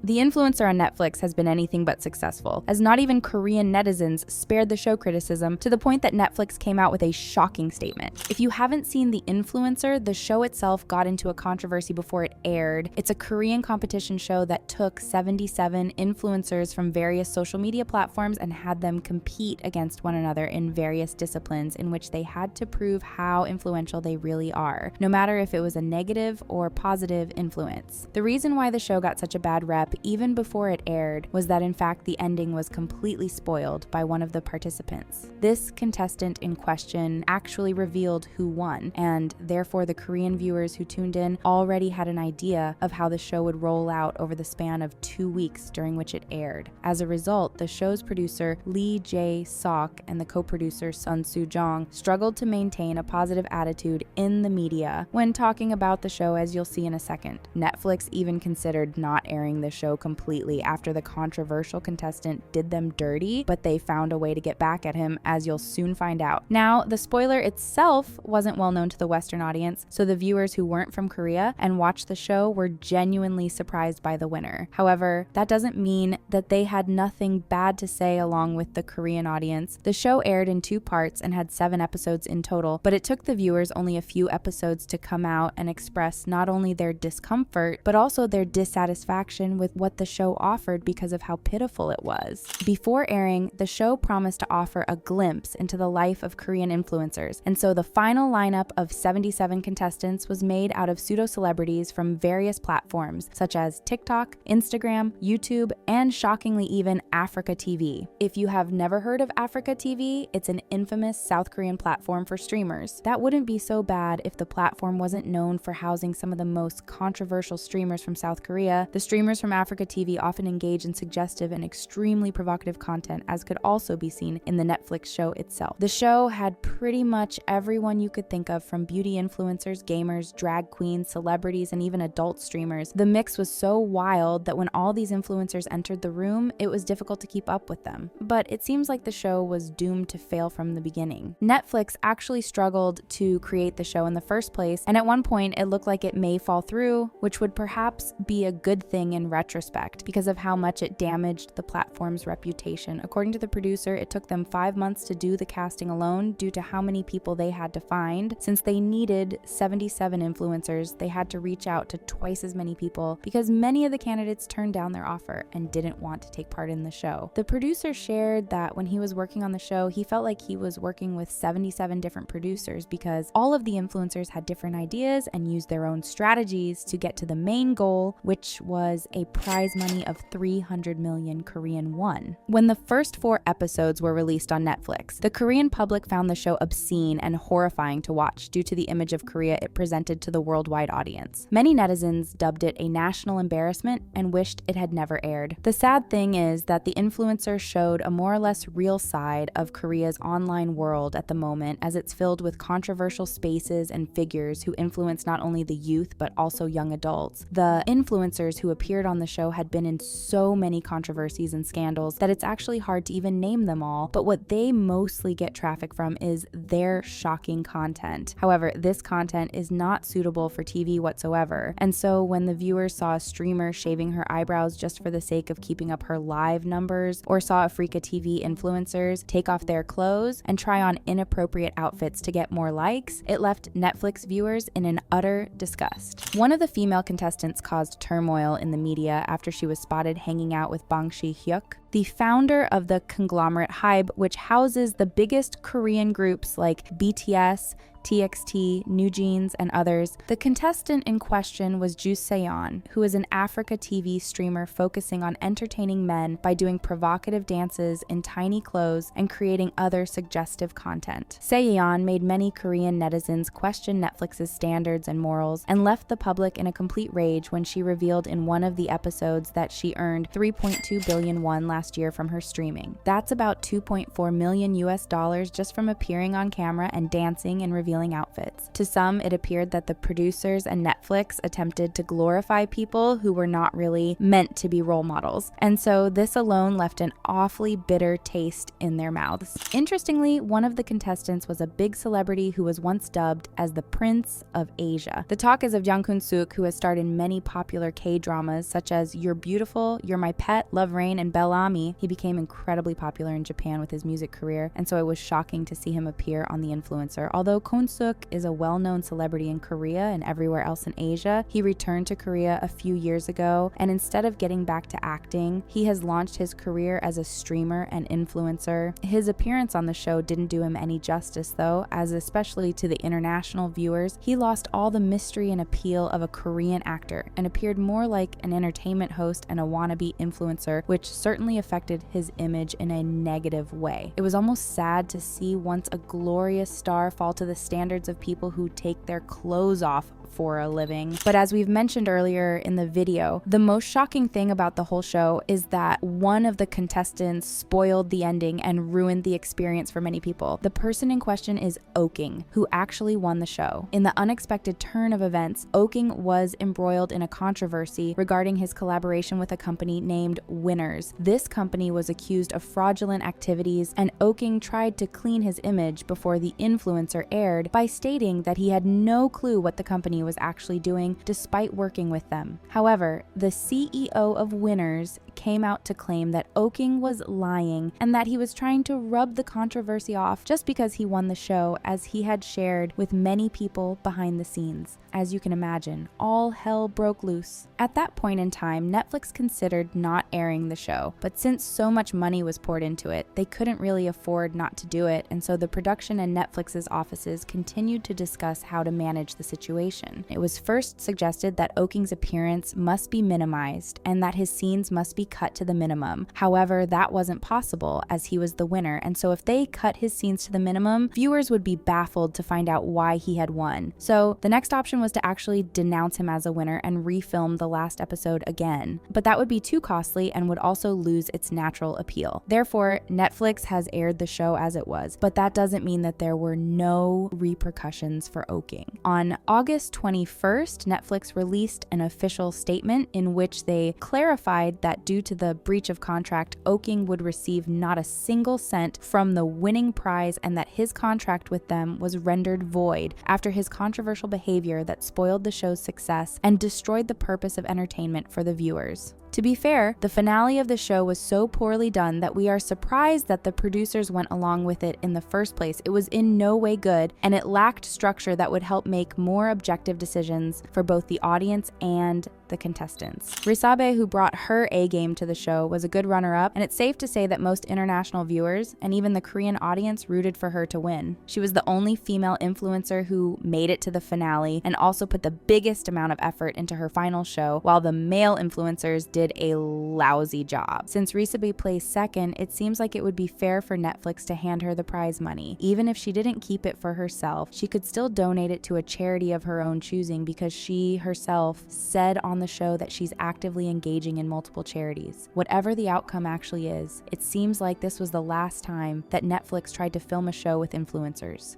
The influencer on Netflix has been anything but successful, as not even Korean netizens spared the show criticism to the point that Netflix came out with a shocking statement. If you haven't seen The Influencer, the show itself got into a controversy before it aired. It's a Korean competition show that took 77 influencers from various social media platforms and had them compete against one another in various disciplines in which they had to prove how influential they really are, no matter if it was a negative or positive influence. The reason why the show got such a bad rep even before it aired was that in fact the ending was completely spoiled by one of the participants. This contestant in question actually revealed who won, and therefore the Korean viewers who tuned in already had an idea of how the show would roll out over the span of 2 weeks during which it aired. As a result, the show's producer Lee Jae-sok and the co-producer Sun Soo-jong struggled to maintain a positive attitude in the media when talking about the show, as you'll see in a second. Netflix even considered not airing the show completely after the controversial contestant did them dirty, but they found a way to get back at him, as you'll soon find out. Now, the spoiler itself wasn't well known to the Western audience, so the viewers who weren't from Korea and watched the show were genuinely surprised by the winner. However, that doesn't mean that they had nothing bad to say along with the Korean audience. The show aired in 2 parts and had 7 episodes in total, but it took the viewers only a few episodes to come out and express not only their discomfort, but also their dissatisfaction with what the show offered because of how pitiful it was. Before airing, the show promised to offer a glimpse into the life of Korean influencers, and so the final lineup of 77 contestants was made out of pseudo-celebrities from various platforms such as TikTok, Instagram, YouTube, and shockingly even Africa TV. If you have never heard of Africa TV, it's an infamous South Korean platform for streamers. That wouldn't be so bad if the platform wasn't known for housing some of the most controversial streamers from South Korea. The streamers from Africa TV often engage in suggestive and extremely provocative content, as could also be seen in the Netflix show itself. The show had pretty much everyone you could think of, from beauty influencers, gamers, drag queens, celebrities, and even adult streamers. The mix was so wild that when all these influencers entered the room, it was difficult to keep up with them. But it seems like the show was doomed to fail from the beginning. Netflix actually struggled to create the show in the first place, and at one point it looked like it may fall through, which would perhaps be a good thing in retrospect because of how much it damaged the platform's reputation. According to the producer, it took them 5 months to do the casting alone due to how many people they had to find. Since they needed 77 influencers, they had to reach out to twice as many people because many of the candidates turned down their offer and didn't want to take part in the show. The producer shared that when he was working on the show, he felt like he was working with 77 different producers because all of the influencers had different ideas and used their own strategies to get to the main goal, which was a prize money of 300 million Korean won. When the first 4 episodes were released on Netflix, the Korean public found the show obscene and horrifying to watch due to the image of Korea it presented to the worldwide audience. Many netizens dubbed it a national embarrassment and wished it had never aired. The sad thing is that the influencer showed a more or less real side of Korea's online world at the moment, as it's filled with controversial spaces and figures who influence not only the youth but also young adults. The influencers who appeared on the show had been in so many controversies and scandals that it's actually hard to even name them all, but what they mostly get traffic from is their shocking content. However, this content is not suitable for TV whatsoever, and so when the viewers saw a streamer shaving her eyebrows just for the sake of keeping up her live numbers, or saw Africa TV influencers take off their clothes and try on inappropriate outfits to get more likes, it left Netflix viewers in an utter disgust. One of the female contestants caused turmoil in the media after she was spotted hanging out with Bang Si-hyuk, the founder of the conglomerate Hybe, which houses the biggest Korean groups like BTS, TXT, New Jeans, and others. The contestant in question was Ju Seon, who is an Africa TV streamer focusing on entertaining men by doing provocative dances in tiny clothes and creating other suggestive content. Seon made many Korean netizens question Netflix's standards and morals and left the public in a complete rage when she revealed in one of the episodes that she earned 3.2 billion won last last year from her streaming. That's about $2.4 million just from appearing on camera and dancing in revealing outfits. To some, it appeared that the producers and Netflix attempted to glorify people who were not really meant to be role models, and so this alone left an awfully bitter taste in their mouths. Interestingly, one of the contestants was a big celebrity who was once dubbed as the Prince of Asia. The talk is of Jang Kun-suk, who has starred in many popular K-dramas such as You're Beautiful, You're My Pet, Love Rain, and Bellamy. He became incredibly popular in Japan with his music career, and so it was shocking to see him appear on The Influencer. Although Kun-suk is a well-known celebrity in Korea and everywhere else in Asia, he returned to Korea a few years ago, and instead of getting back to acting, he has launched his career as a streamer and influencer. His appearance on the show didn't do him any justice though, as especially to the international viewers, he lost all the mystery and appeal of a Korean actor and appeared more like an entertainment host and a wannabe influencer, which certainly affected his image in a negative way. It was almost sad to see once a glorious star fall to the standards of people who take their clothes off for a living. But as we've mentioned earlier in the video, the most shocking thing about the whole show is that one of the contestants spoiled the ending and ruined the experience for many people. The person in question is Oking, who actually won the show. In the unexpected turn of events, Oking was embroiled in a controversy regarding his collaboration with a company named Winners. This company was accused of fraudulent activities, and Oking tried to clean his image before The Influencer aired by stating that he had no clue what the company was actually doing despite working with them. However, the CEO of Winners came out to claim that Oking was lying and that he was trying to rub the controversy off just because he won the show, as he had shared with many people behind the scenes. As you can imagine, all hell broke loose. At that point in time, Netflix considered not airing the show, but since so much money was poured into it, they couldn't really afford not to do it, and so the production and Netflix's offices continued to discuss how to manage the situation. It was first suggested that Oking's appearance must be minimized and that his scenes must be cut to the minimum. However, that wasn't possible as he was the winner, and so if they cut his scenes to the minimum, viewers would be baffled to find out why he had won. So the next option was to actually denounce him as a winner and refilm the last episode again. But that would be too costly and would also lose its natural appeal. Therefore, Netflix has aired the show as it was, but that doesn't mean that there were no repercussions for Oking. On August 21st, Netflix released an official statement in which they clarified that due to the breach of contract, Oking would receive not a single cent from the winning prize and that his contract with them was rendered void after his controversial behavior that spoiled the show's success and destroyed the purpose of entertainment for the viewers. To be fair, the finale of the show was so poorly done that we are surprised that the producers went along with it in the first place. It was in no way good, and it lacked structure that would help make more objective decisions for both the audience and the contestants. Risabe, who brought her A game to the show, was a good runner-up, and it's safe to say that most international viewers, and even the Korean audience, rooted for her to win. She was the only female influencer who made it to the finale and also put the biggest amount of effort into her final show, while the male influencers did a lousy job. Since Risabe placed second, it seems like it would be fair for Netflix to hand her the prize money. Even if she didn't keep it for herself, she could still donate it to a charity of her own choosing, because she herself said on the show that she's actively engaging in multiple charities. Whatever the outcome actually is, it seems like this was the last time that Netflix tried to film a show with influencers.